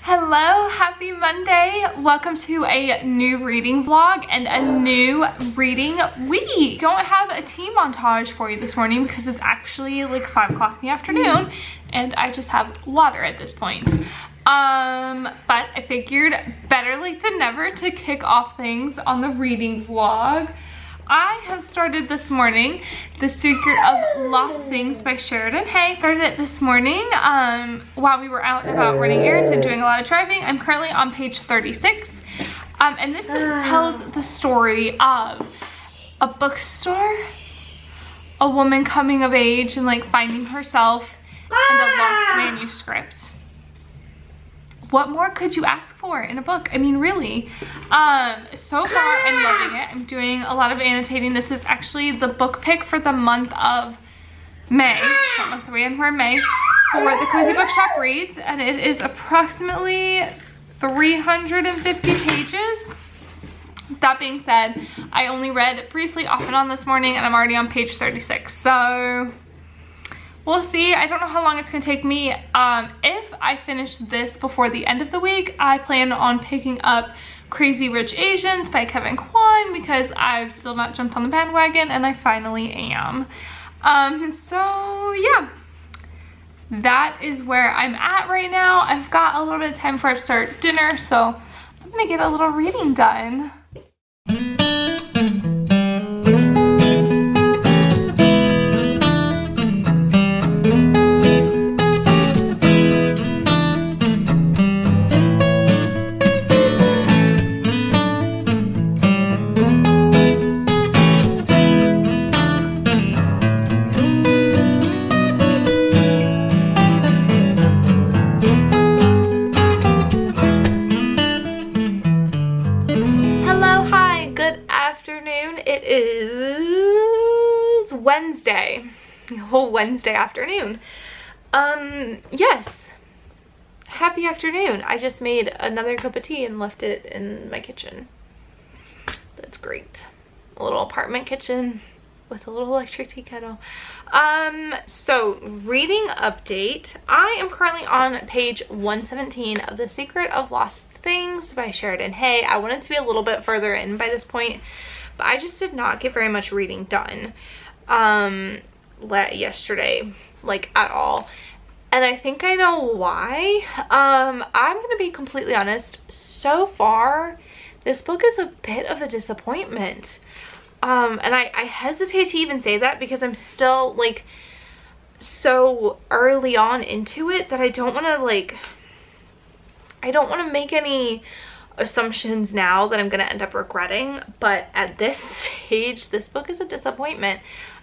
Hello, happy Monday. Welcome to a new reading vlog and a new reading week. Don't have a tea montage for you this morning because it's actually like 5 o'clock in the afternoon and I just have water at this point. But I figured better late than never to kick off things on the reading vlog. I have started this morning The Secret of Lost Things by Sheridan Hay. Started it this morning while we were out and about running errands and doing a lot of driving. I'm currently on page 36. And this tells the story of a bookstore, a woman coming of age and like finding herself, and a lost manuscript. What more could you ask for in a book? I mean, really. So far, I'm loving it. I'm doing a lot of annotating. This is actually the book pick for the month of May. Not month we're in May. For the Cozy Bookshop Reads. And it is approximately 350 pages. That being said, I only read briefly off and on this morning and I'm already on page 36. So we'll see. I don't know how long it's gonna take me. If I finish this before the end of the week, I plan on picking up Crazy Rich Asians by Kevin Kwan because I've still not jumped on the bandwagon and I finally am. So yeah, that is where I'm at right now. I've got a little bit of time before I start dinner, so I'm gonna get a little reading done. Wednesday, a whole Wednesday afternoon. Yes, happy afternoon. I just made another cup of tea and left it in my kitchen. That's great. A little apartment kitchen with a little electric tea kettle. So reading update. I am currently on page 117 of The Secret of Lost Things by Sheridan Hay. I wanted to be a little bit further in by this point, but I just did not get very much reading done yesterday, like at all, and I think I know why. I'm gonna be completely honest, so far this book is a bit of a disappointment, and I hesitate to even say that because I'm still like so early on into it that I don't want to make any assumptions now that I'm gonna end up regretting, but at this stage this book is a disappointment.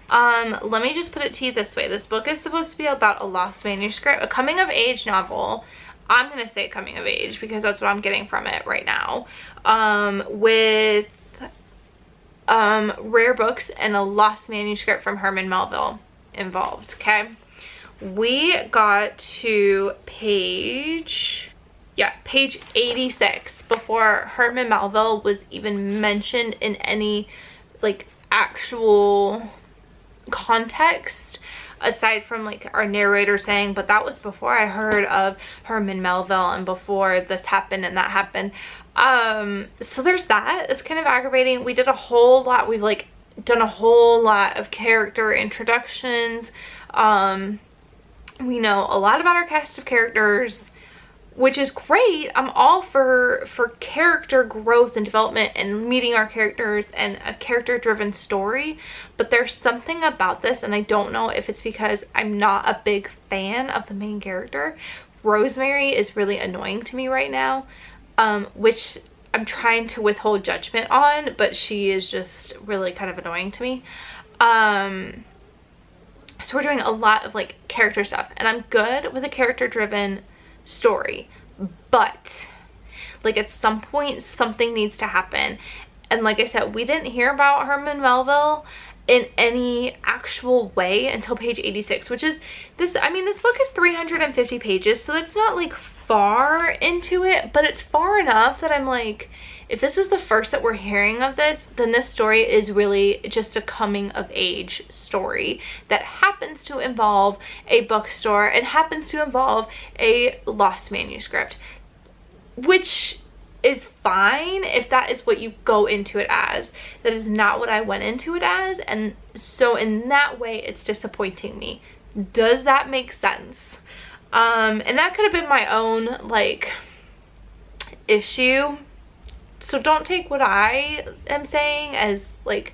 Let me just put it to you this way. This book is supposed to be about a lost manuscript, a coming of age novel. I'm gonna say coming of age because that's what I'm getting from it right now, with rare books and a lost manuscript from Herman Melville involved. Okay, we got to page 86 before Herman Melville was even mentioned in any like actual context aside from like our narrator saying, but that was before I heard of Herman Melville and before this happened and that happened. So there's that. It's kind of aggravating. We did a whole lot. We've like done a whole lot of character introductions. We know a lot about our cast of characters, which is great. I'm all for character growth and development and meeting our characters and a character driven story, but there's something about this, and I don't know if it's because I'm not a big fan of the main character. Rosemary is really annoying to me right now, which I'm trying to withhold judgment on, but she is just really kind of annoying to me. So we're doing a lot of like character stuff, and I'm good with a character driven story, but like at some point something needs to happen. And like I said, we didn't hear about Herman Melville in any actual way until page 86, which is this. I mean, this book is 350 pages, so it's not like far into it, but it's far enough that I'm like, if this is the first that we're hearing of this, then this story is really just a coming of age story that happens to involve a bookstore and happens to involve a lost manuscript. which is fine if that is what you go into it as. That is not what I went into it as, and so in that way it's disappointing me. Does that make sense? And that could have been my own like issue, so don't take what I am saying as like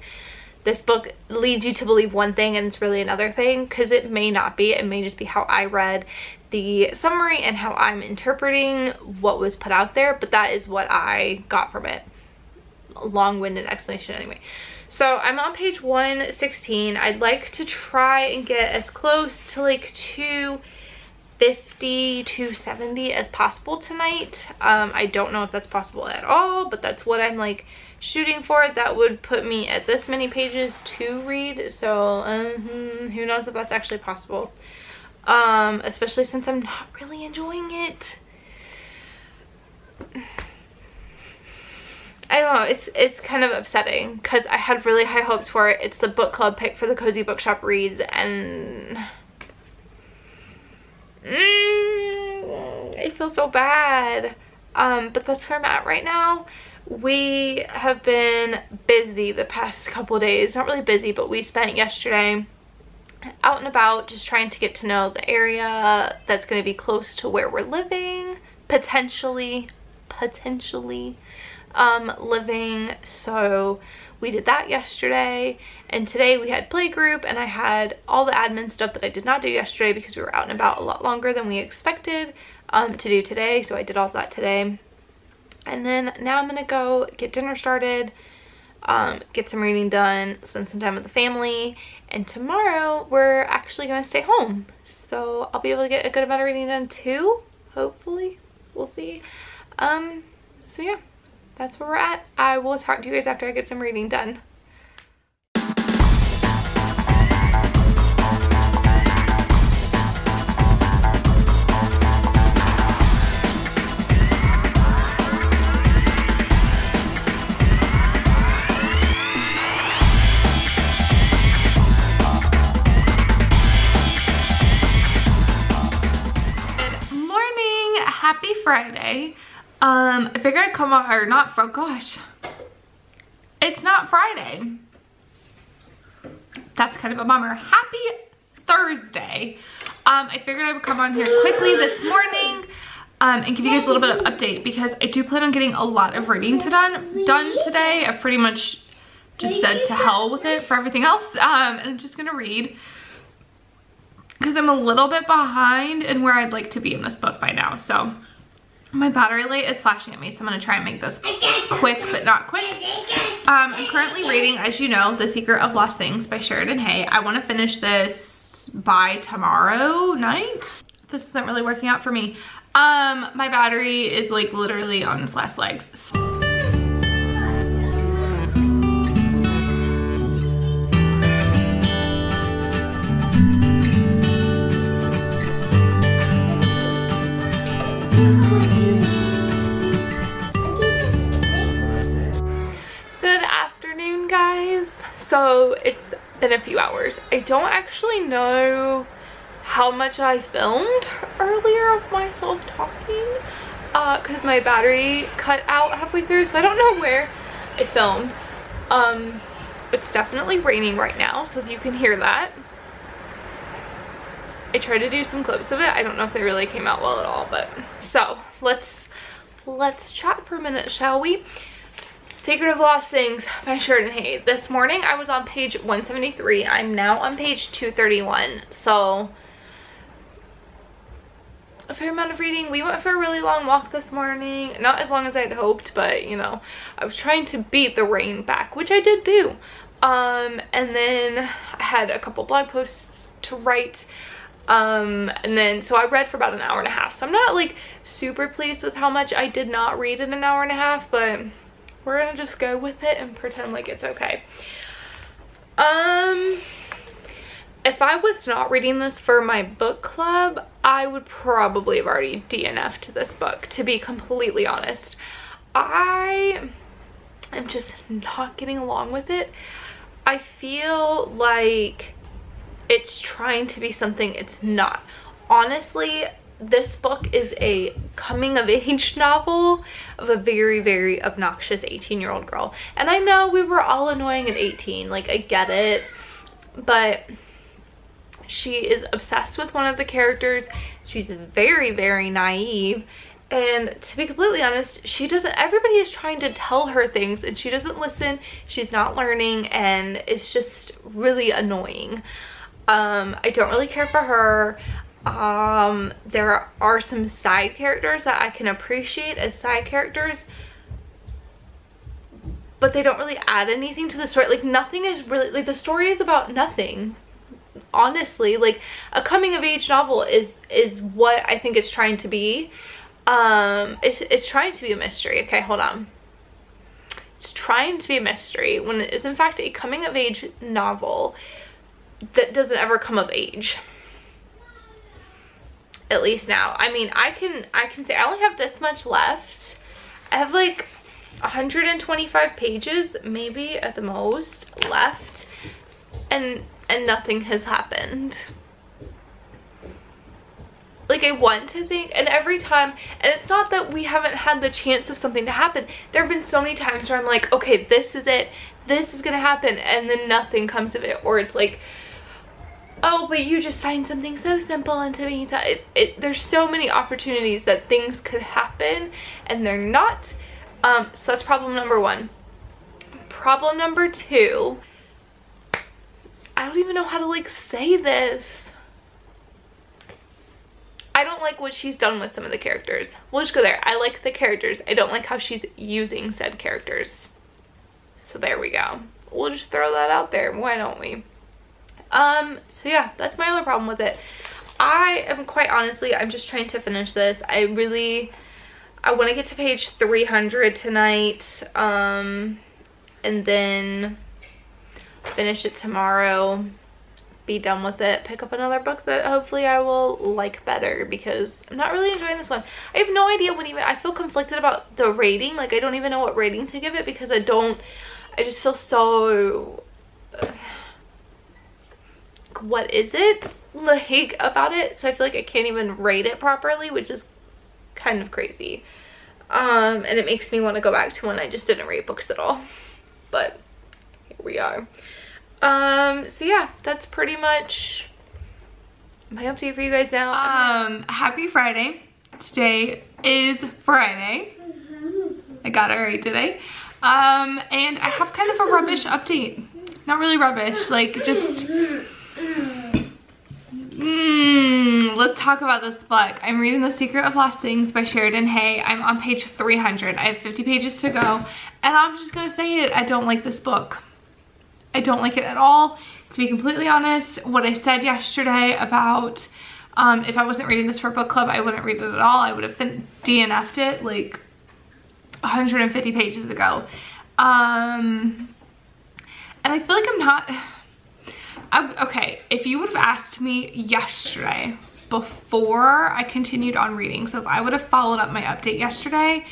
this book leads you to believe one thing and it's really another thing, because it may not be. It may just be how I read the summary and how I'm interpreting what was put out there, but that is what I got from it. A long-winded explanation anyway. So I'm on page 116. I'd like to try and get as close to like 250, 270 as possible tonight. I don't know if that's possible at all, but that's what I'm like shooting for. That would put me at this many pages to read, so who knows if that's actually possible. Especially since I'm not really enjoying it. I don't know, it's kind of upsetting because I had really high hopes for it. It's the book club pick for the Cozy Bookshop Reads, and I feel so bad. But that's where I'm at right now. We have been busy the past couple days. Not really busy, but we spent yesterday out and about just trying to get to know the area that's going to be close to where we're living, potentially living. So we did that yesterday, and today we had playgroup, and I had all the admin stuff that I did not do yesterday because we were out and about a lot longer than we expected to do today. So I did all of that today, and then now I'm gonna go get dinner started, get some reading done, spend some time with the family, and tomorrow we're actually gonna stay home, so I'll be able to get a good amount of reading done too, hopefully. We'll see. So yeah, that's where we're at. I will talk to you guys after I get some reading done. Happy Friday. I figured I'd come on, or not, gosh, it's not Friday. That's kind of a bummer. Happy Thursday. I figured I would come on here quickly this morning and give you guys a little bit of update, because I do plan on getting a lot of reading done today. I've pretty much just said to hell with it for everything else, and I'm just gonna read because I'm a little bit behind in where I'd like to be in this book by now. So my battery light is flashing at me, so I'm gonna try and make this quick but not quick. I'm currently reading, as you know, The Secret of Lost Things by Sheridan Hay. I want to finish this by tomorrow night. This isn't really working out for me. My battery is like literally on its last legs. Good afternoon, guys. So it's been a few hours. I don't actually know how much I filmed earlier of myself talking because my battery cut out halfway through, so I don't know where I filmed. It's definitely raining right now, so if you can hear that. I tried to do some clips of it. I don't know if they really came out well at all, but so let's chat for a minute, shall we? Secret of Lost Things by Sheridan Hay. This morning I was on page 173. I'm now on page 231. So a fair amount of reading. We went for a really long walk this morning. Not as long as I'd hoped, but you know, I was trying to beat the rain back, which I did do. And then I had a couple blog posts to write. And then so I read for about an hour and a half. So I'm not like super pleased with how much I did not read in an hour and a half, but we're gonna just go with it and pretend like it's okay. If I was not reading this for my book club, I would probably have already DNF'd this book, to be completely honest. I am just not getting along with it. I feel like it's trying to be something it's not. Honestly, this book is a coming of age novel of a very, very obnoxious 18-year-old girl. And I know we were all annoying at 18, like I get it, but she is obsessed with one of the characters. She's very, very naive. And to be completely honest, everybody is trying to tell her things and she doesn't listen. She's not learning and it's just really annoying. I don't really care for her. There are some side characters that I can appreciate as side characters, but they don't really add anything to the story. Like nothing is really, like the story is about nothing. Honestly, like a coming of age novel is what I think it's trying to be. It's trying to be a mystery. Okay, hold on. It's trying to be a mystery when it is in fact a coming of age novel that doesn't ever come of age. At least now. I mean, I can say I only have this much left. I have like 125 pages maybe at the most left, and nothing has happened. Like I want to think, and every time, and it's not that we haven't had the chance of something to happen. There have been so many times where I'm like, okay, this is it, this is gonna happen, and then nothing comes of it. Or it's like, oh, but you just find something so simple and to me, there's so many opportunities that things could happen and they're not. So that's problem number one. Problem number two, I don't even know how to like say this. I don't like what she's done with some of the characters. We'll just go there. I like the characters. I don't like how she's using said characters. So there we go. We'll just throw that out there. Why don't we? So yeah, that's my only problem with it. I am quite honestly, I'm just trying to finish this. I want to get to page 300 tonight, and then finish it tomorrow, be done with it, pick up another book that hopefully I will like better, because I'm not really enjoying this one. I have no idea I feel conflicted about the rating. Like I don't even know what rating to give it, because I just feel so what is it like about it, so I feel like I can't even rate it properly, which is kind of crazy. And it makes me want to go back to when I just didn't rate books at all, but here we are. So yeah, that's pretty much my update for you guys now. Happy Friday. Today is Friday. I got it right today. And I have kind of a rubbish update. Not really rubbish, like just let's talk about this book. I'm reading The Secret of Lost Things by Sheridan Hay. I'm on page 300. I have 50 pages to go, and I'm just gonna say it. I don't like this book. I don't like it at all. To be completely honest, what I said yesterday about if I wasn't reading this for book club, I wouldn't read it at all. I would have DNF'd it like 150 pages ago. And I feel like I'm not... okay, if you would have asked me yesterday before I continued on reading, so if I would have followed up my update yesterday,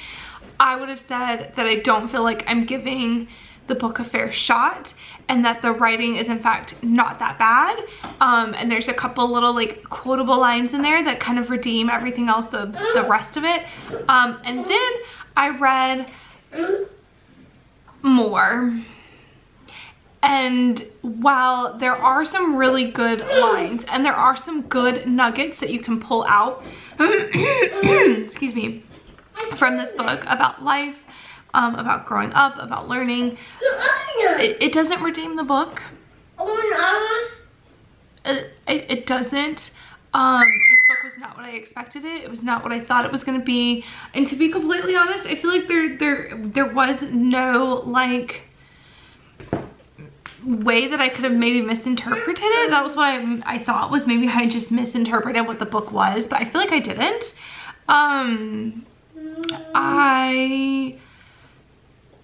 I would have said that I don't feel like I'm giving the book a fair shot, and that the writing is in fact not that bad. And there's a couple little like quotable lines in there that kind of redeem everything else, the rest of it. And then I read more. And while there are some really good lines and there are some good nuggets that you can pull out, excuse me, from this book about life, about growing up, about learning, it doesn't redeem the book. It doesn't. This book was not what I expected it. It was not what I thought it was going to be. And to be completely honest, I feel like there was no like way that I could have maybe misinterpreted it. That was what I thought was maybe I just misinterpreted what the book was, but I feel like I didn't.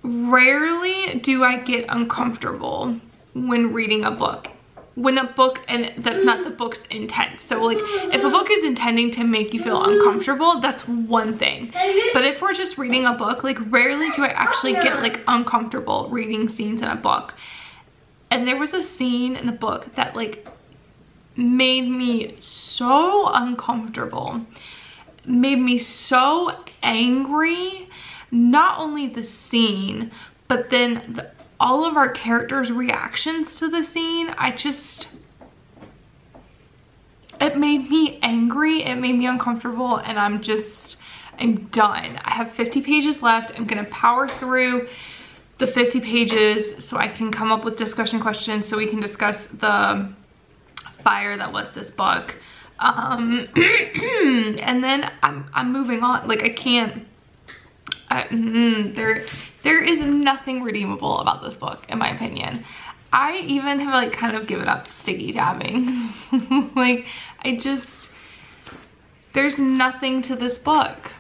Rarely do I get uncomfortable when reading a book. When a book, and that's not the book's intent. So like if a book is intending to make you feel uncomfortable, that's one thing. But if we're just reading a book, like rarely do I actually get like uncomfortable reading scenes in a book. And there was a scene in the book that like made me so uncomfortable. made me so angry. Not only the scene, but then all of our characters' reactions to the scene. It made me angry, it made me uncomfortable, and I'm done. I have 50 pages left. I'm gonna power through the 50 pages so I can come up with discussion questions so we can discuss the fire that was this book. And then I'm moving on. Like, I can't, there is nothing redeemable about this book, in my opinion. I even have like kind of given up sticky tabbing. Like, there's nothing to this book.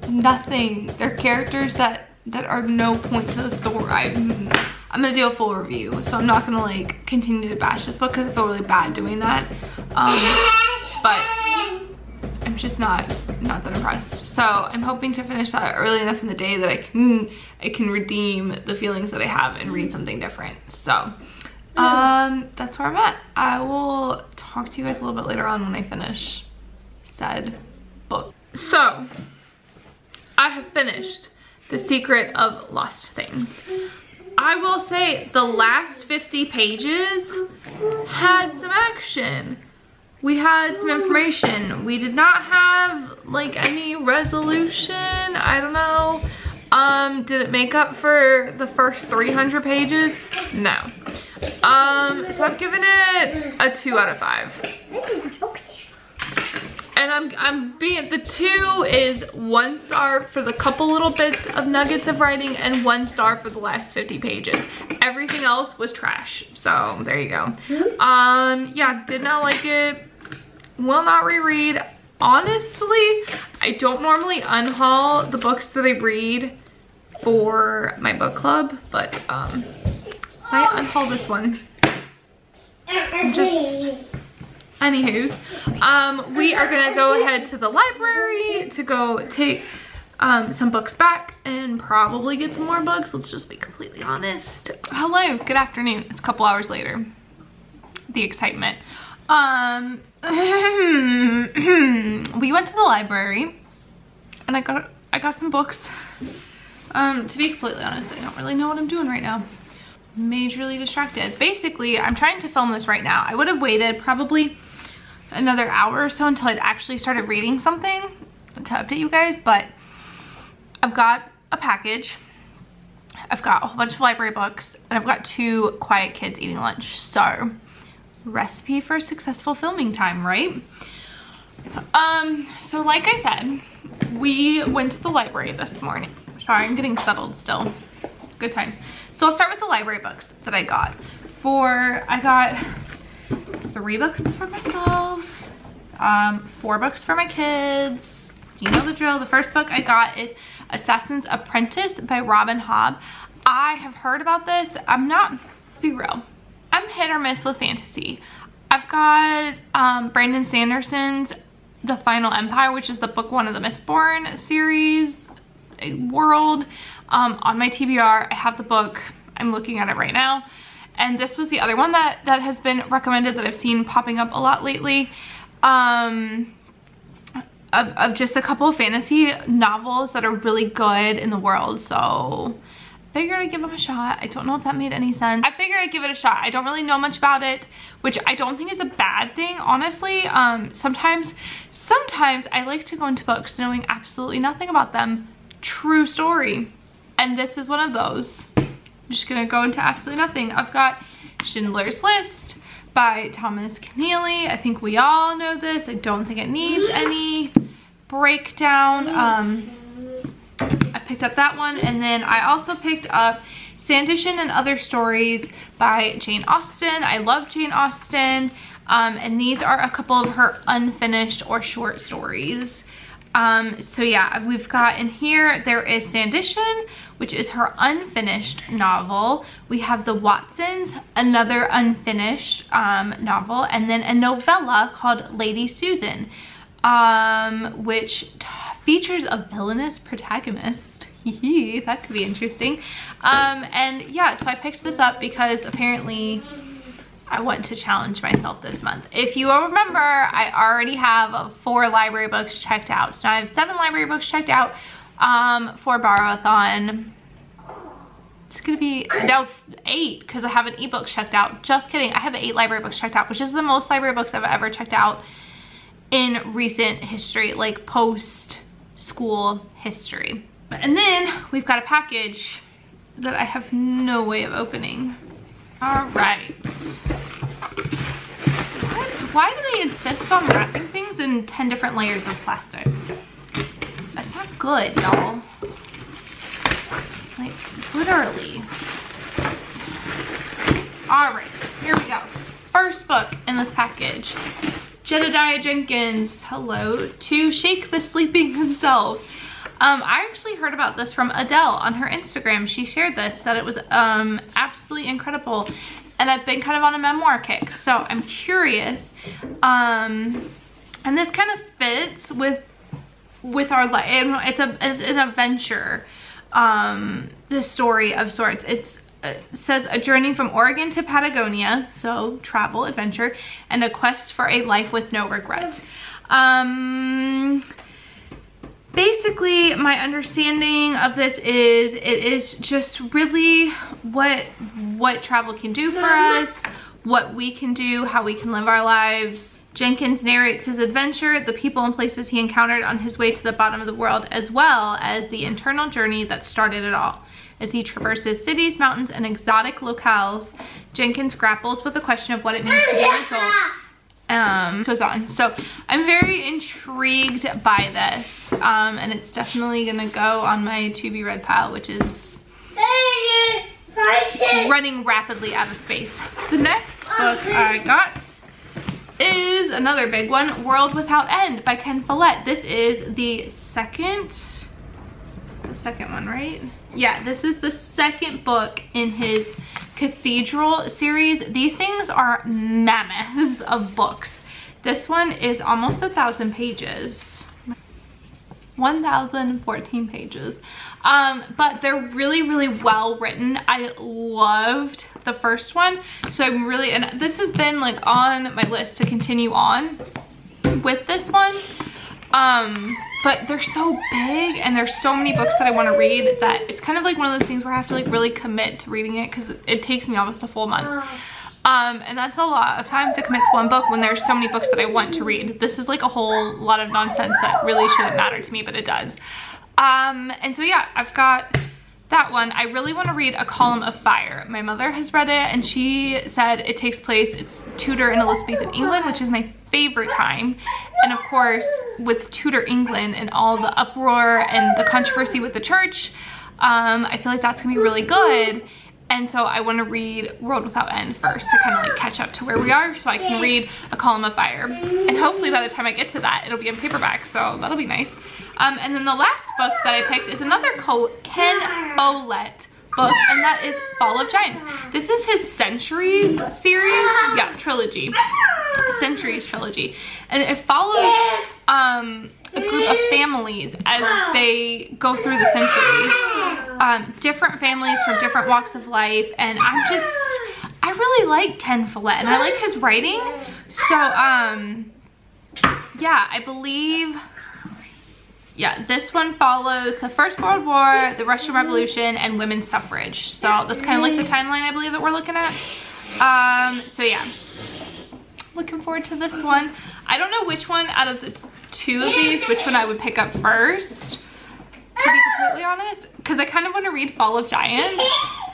Nothing. They're characters that are no point to the story. I'm gonna do a full review, so I'm not gonna like continue to bash this book because I feel really bad doing that. But I'm just not that impressed. So I'm hoping to finish that early enough in the day that I can redeem the feelings that I have and read something different. So that's where I'm at. I will talk to you guys a little bit later on when I finish said book. So I have finished The Secret of Lost Things. I will say the last 50 pages had some action. We had some information. We did not have like any resolution. I don't know. Did it make up for the first 300 pages? No. So I've given it a 2 out of 5. And I'm being, the 2 is 1 star for the couple little bits of nuggets of writing and 1 star for the last 50 pages. Everything else was trash. So there you go. Yeah, did not like it. Will not reread. Honestly, I don't normally unhaul the books that I read for my book club, but I unhaul this one. Anywho's, we are gonna go ahead to the library to go take some books back and probably get some more books. Let's just be completely honest. Hello, good afternoon. It's a couple hours later. The excitement. We went to the library and I got some books. To be completely honest, I don't really know what I'm doing right now. Majorly distracted. Basically, I'm trying to film this right now. I would have waited probably another hour or so until I'd actually started reading something to update you guys, but I've got a package. I've got a whole bunch of library books, and I've got 2 quiet kids eating lunch. So, recipe for successful filming time, right? So like I said, we went to the library this morning. Sorry, I'm getting settled still. Good times. So I'll start with the library books that I got. I got 3 books for myself, 4 books for my kids. You know the drill. The first book I got is Assassin's Apprentice by Robin Hobb. I have heard about this. Let's be real, I'm hit or miss with fantasy. I've got Brandon Sanderson's The Final Empire, which is the book 1 of the Mistborn series world, on my TBR. I have the book. I'm looking at it right now. And this was the other one that has been recommended that I've seen popping up a lot lately. Of just a couple of fantasy novels that are really good in the world. So I figured I'd give them a shot. I don't know if that made any sense. I figured I'd give it a shot. I don't really know much about it, which I don't think is a bad thing, honestly. Sometimes I like to go into books knowing absolutely nothing about them. True story. And this is one of those. I'm just gonna go into absolutely nothing. I've got Schindler's List by Thomas Keneally. I think we all know this. I don't think it needs any breakdown. I picked up that one, and then I also picked up Sandition and Other Stories by Jane Austen. I love Jane Austen, and these are a couple of her unfinished or short stories. So yeah, we've got in here, there is Sandition, which is her unfinished novel. We have The Watsons, another unfinished novel, and then a novella called Lady Susan, which features a villainous protagonist. That could be interesting. And yeah, so I picked this up because apparently I want to challenge myself this month. If you will remember, I already have 4 library books checked out. So now I have 7 library books checked out for Borrow-a-thon. It's gonna be now 8 because I have an ebook checked out. Just kidding, I have 8 library books checked out, which is the most library books I've ever checked out in recent history, like post-school history. And then we've got a package that I have no way of opening. All right. Why do they insist on wrapping things in 10 different layers of plastic? That's not good, y'all. Like, literally. All right, here we go. First book in this package. Jedediah Jenkins, hello, To Shake the Sleeping Self. I actually heard about this from Adele on her Instagram. She shared this, said it was absolutely incredible. And I've been kind of on a memoir kick, so I'm curious. And this kind of fits with our life. It's an adventure, the story of sorts. It says a journey from Oregon to Patagonia, so travel, adventure, and a quest for a life with no regret. Basically, my understanding of this is it is just really what travel can do for us, what we can do, how we can live our lives. Jenkins narrates his adventure, the people and places he encountered on his way to the bottom of the world, as well as the internal journey that started it all. As he traverses cities, mountains, and exotic locales, Jenkins grapples with the question of what it means to be an adult. Goes on. So I'm very intrigued by this, and it's definitely gonna go on my to be read pile, which is running rapidly out of space. The next book I got is another big one, World Without End by Ken Follett. This is the second one, right? Yeah, this is the second book in his Cathedral series. These things are mammoths of books. This one is almost 1,000 pages. 1,014 pages. But they're really, really well written. I loved the first one. So I'm really, and this has been like on my list to continue on with this one. But they're so big and there's so many books that I want to read that it's kind of like one of those things where I have to like really commit to reading it because it takes me almost a full month. And that's a lot of time to commit to one book when there's so many books that I want to read. This is like a whole lot of nonsense that really shouldn't matter to me, but it does. And so yeah, I've got that one. I really want to read A Column of Fire. My mother has read it and she said it takes place, it's Tudor and Elizabethan England, which is my favorite time. And of course, with Tudor England and all the uproar and the controversy with the church, I feel like that's gonna be really good. And so I want to read World Without End first to kind of like catch up to where we are so I can read A Column of Fire. And hopefully by the time I get to that, it'll be in paperback, so that'll be nice. And then the last book that I picked is another Ken Follett book, and that is Fall of Giants. This is his Centuries series, yeah, trilogy. Centuries trilogy. And it follows a group of families as they go through the centuries. Different families from different walks of life, and I really like Ken Follett and I like his writing. So yeah, I believe, yeah, this one follows the First World War, the Russian Revolution, and women's suffrage. So that's kind of like the timeline I believe that we're looking at. So yeah, looking forward to this one. I don't know which one out of the two of these, which one I would pick up first, to be completely honest, because I kind of want to read Fall of Giants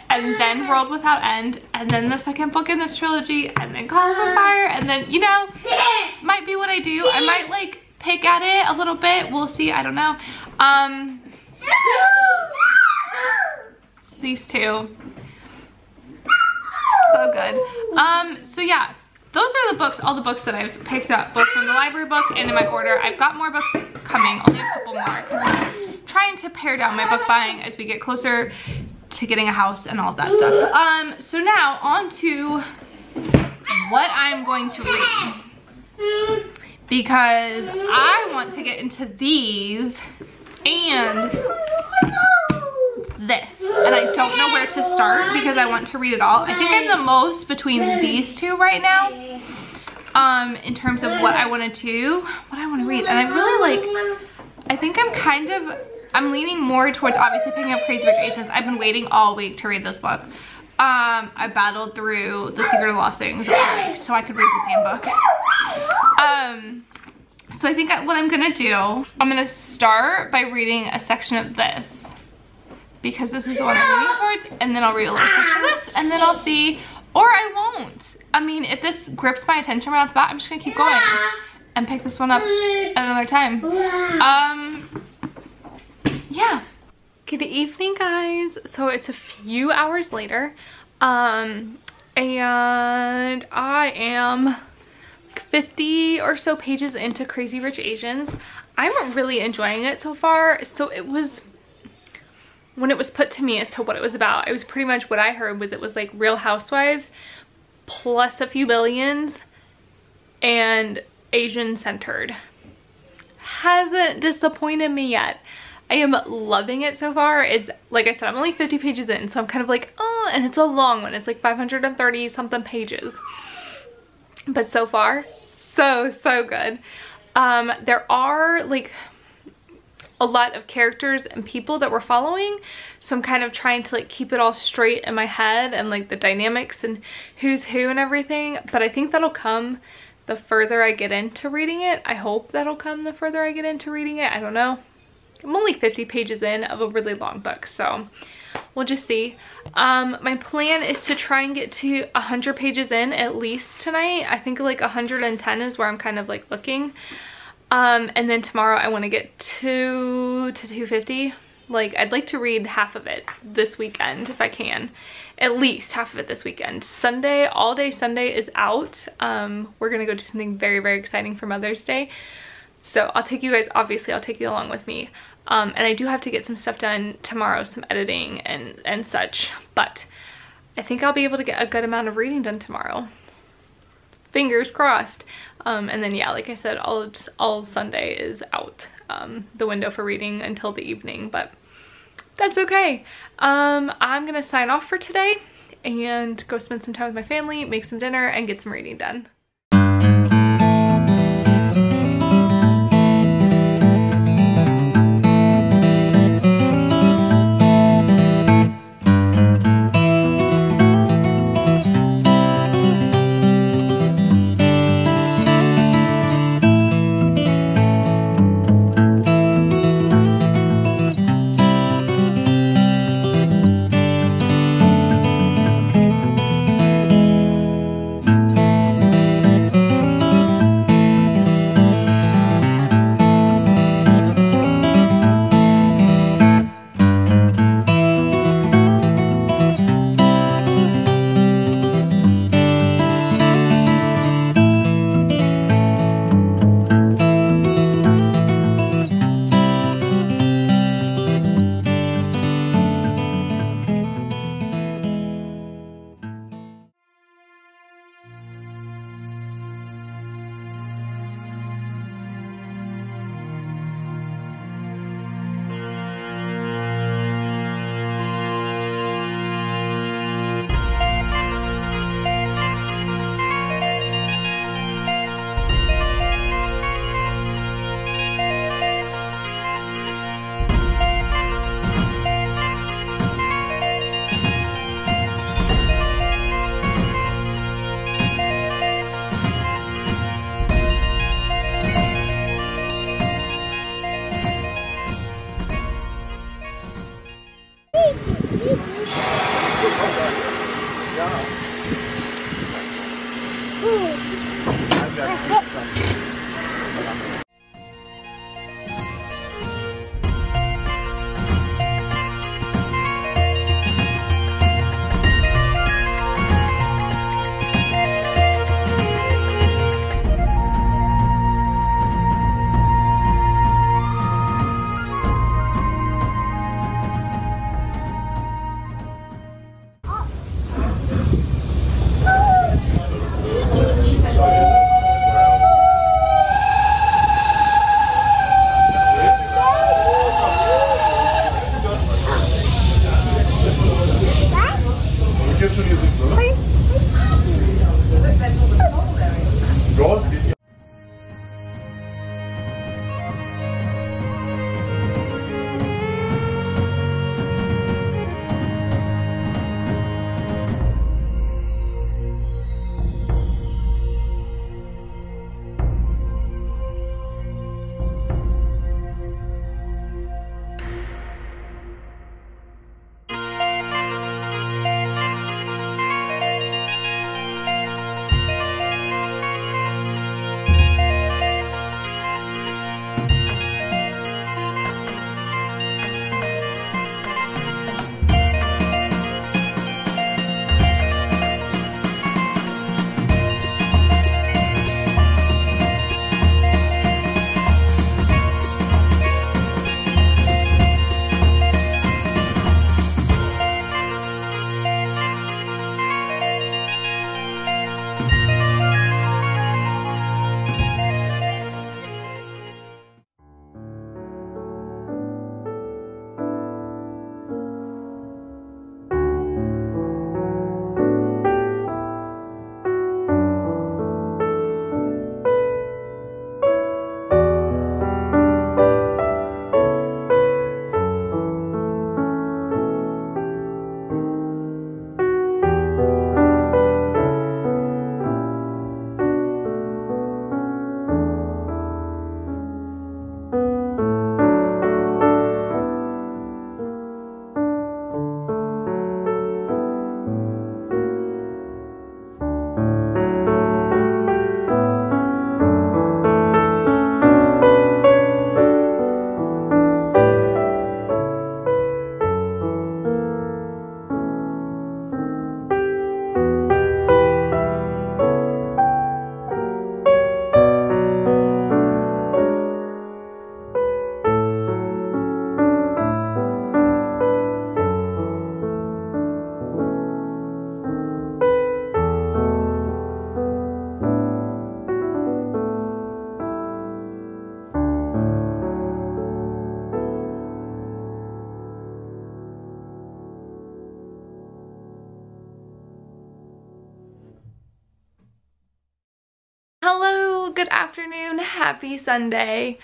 and then World Without End and then the second book in this trilogy and then Column of Fire, and then, you know, might be what I do. I might like pick at it a little bit, we'll see, I don't know. These two, so good. So yeah, those are the books, all the books that I've picked up, both from the library book and in my order. I've got more books coming, only a couple more, because I'm trying to pare down my book buying as we get closer to getting a house and all of that stuff. So now on to what I'm going to read, because I want to get into these and this, and I don't know where to start because I want to read it all. I think I'm the most between these two right now, in terms of what I want to do, what I want to read. And I really like, I think I'm leaning more towards obviously picking up Crazy Rich Asians. I've been waiting all week to read this book. I battled through The Secret of Lost Things all week so I could read this handbook. So I think what I'm gonna do, I'm gonna start by reading a section of this, because this is the one I'm leaning towards, and then I'll read a little section of this, and then I'll see, or I won't. I mean, if this grips my attention right off the bat, I'm just gonna keep going and pick this one up at another time. Yeah. Good evening, guys. So it's a few hours later, and I am 50 or so pages into Crazy Rich Asians. I'm really enjoying it so far. So it was, when it was put to me as to what it was about, it was pretty much what I heard was it was like Real Housewives plus a few billions and Asian centered. Hasn't disappointed me yet. I am loving it so far. It's, like I said, I'm only 50 pages in, so I'm kind of like, oh, and it's a long one. It's like 530 something pages. But so far, so good. There are like a lot of characters and people that we're following, so I'm kind of trying to like keep it all straight in my head and like the dynamics and who's who and everything. But I think that'll come the further I get into reading it. I hope that'll come the further I get into reading it. I don't know. I'm only 50 pages in of a really long book, so we'll just see. My plan is to try and get to 100 pages in at least tonight. I think like 110 is where I'm kind of like looking. And then tomorrow I want to get to 250. Like, I'd like to read half of it this weekend if I can. At least half of it this weekend. Sunday, all day Sunday is out. We're gonna go do something very exciting for Mother's Day. So I'll take you guys, obviously I'll take you along with me. And I do have to get some stuff done tomorrow, some editing and such, but I think I'll be able to get a good amount of reading done tomorrow. Fingers crossed. And then yeah, like I said, all Sunday is out, the window for reading until the evening, but that's okay. I'm gonna sign off for today and go spend some time with my family, make some dinner, and get some reading done. afternoon, happy Sunday.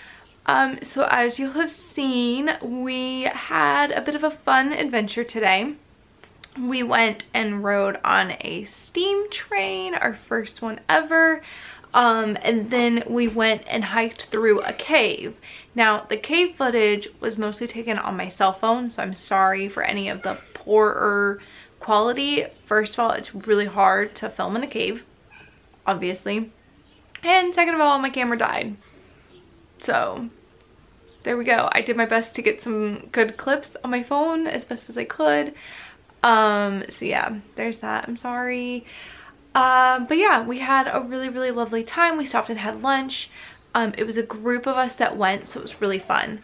So as you have seen, we had a bit of a fun adventure today. We went and rode on a steam train, our first one ever. And then we went and hiked through a cave. Now, the cave footage was mostly taken on my cell phone, so I'm sorry for any of the poorer quality. First of all, it's really hard to film in a cave, obviously. And second of all, my camera died. So there we go. I did my best to get some good clips on my phone as best as I could. So yeah, there's that. I'm sorry. But yeah, we had a really lovely time. We stopped and had lunch. It was a group of us that went, so it was really fun.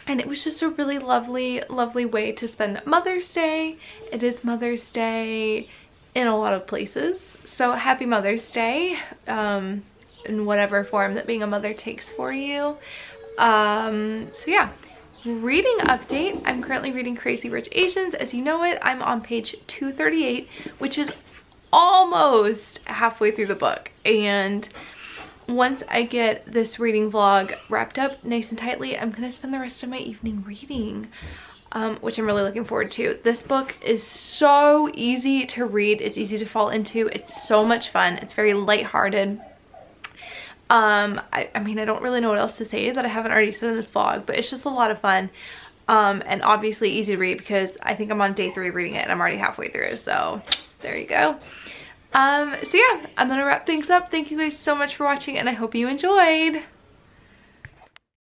And it was just a really lovely way to spend Mother's Day. It is Mother's Day in a lot of places. So happy Mother's Day, in whatever form that being a mother takes for you. So yeah. Reading update. I'm currently reading Crazy Rich Asians. As you know it, I'm on page 238, which is almost halfway through the book. And once I get this reading vlog wrapped up nice and tightly, I'm gonna spend the rest of my evening reading, which I'm really looking forward to. This book is so easy to read. It's easy to fall into. It's so much fun. It's very lighthearted. I mean, I don't really know what else to say that I haven't already said in this vlog, but it's just a lot of fun. And obviously easy to read because I think I'm on day 3 reading it and I'm already halfway through. So there you go. So yeah, I'm gonna wrap things up. Thank you guys so much for watching and I hope you enjoyed.